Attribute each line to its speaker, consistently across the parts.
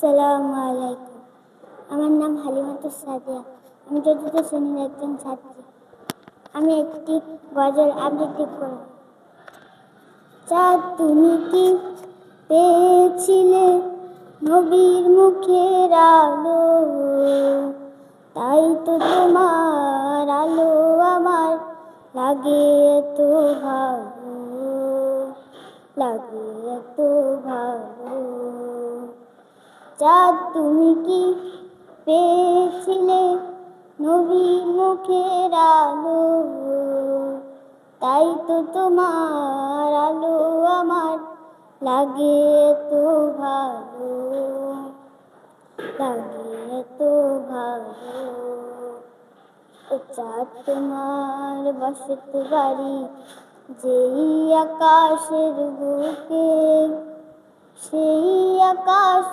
Speaker 1: আসসালামু আলাইকুম। আমার নাম হালিমাতুস সাদিয়া। আমি চতুর্থ শ্রেণীর একজন ছাত্রী। আমি একটি গজল আবৃত্তি করব। চাঁদ তুমি কি পেয়েছিলে নবীর মুখের আলো, তাই তো তোমার আলো আমার লাগে এত ভালো, লাগে এত ভালো। চাঁদ তুমি কি পেয়েছিলে নবীর মুখের আলো, তাই তো তোমার আলো আমার লাগে এত ভালো, লাগে এত ভালো। ও চাঁদ তোমার বসত বাড়ি যেই আকাশের বুকে, সেই আকাশ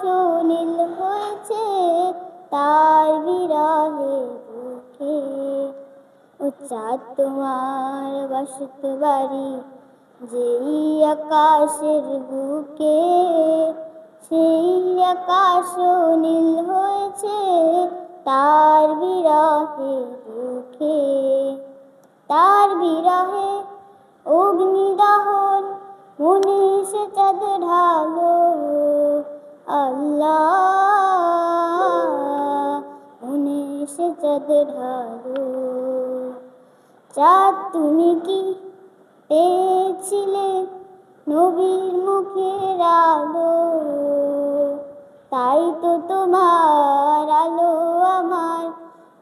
Speaker 1: নীল হয়েছে তার বিরহে বুকে। ও চাঁদ তোমার বসত বাড়ি যেই আকাশের বুকে, সেই আকাশ নীল হয়েছে তার বিরহে বুকে। তার বিরহে অগ্নিদহন মনে সে চাঁদ ঢালো, আল্লাহ মনে সে চাঁদ ঢালো। চাঁদ তুমি কি পেয়েছিলে নবীর মুখের আলো, তাই তো তোমার আলো আমার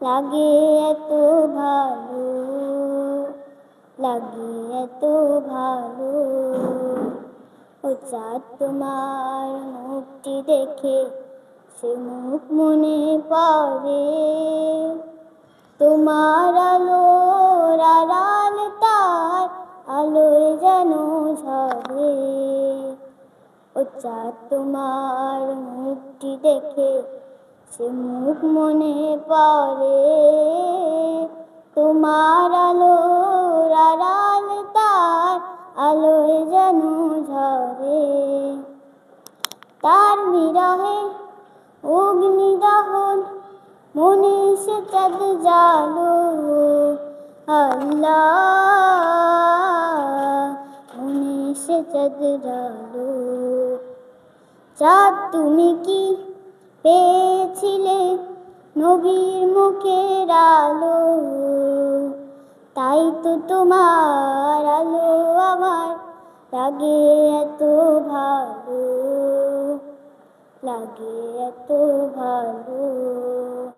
Speaker 1: লাগে এত ভালো, লাগে এত ভালো। ও চাঁদ তোমার মুখটি দেখে সে মুখ মনে পড়ে, তোমার আলোর আড়াল তার আলোয় যেন ঝরে। ও চাঁদ তোমার মুখটি দেখে সে মুখ মনে পড়ে, তোমার আলোর আড়াল তার আলোয় যেন ঝরে। তার বিরহে অগ্নিদহন মনে সে চাঁদ জ্বালো, আল্লাহ মনে সে চাঁদ জ্বালো। চাঁদ তুমি কি পেয়েছিলে নবীর মুখের আলো, তাই তো তোমার আলো আমার লাগে এত ভালো, লাগে এত ভালো।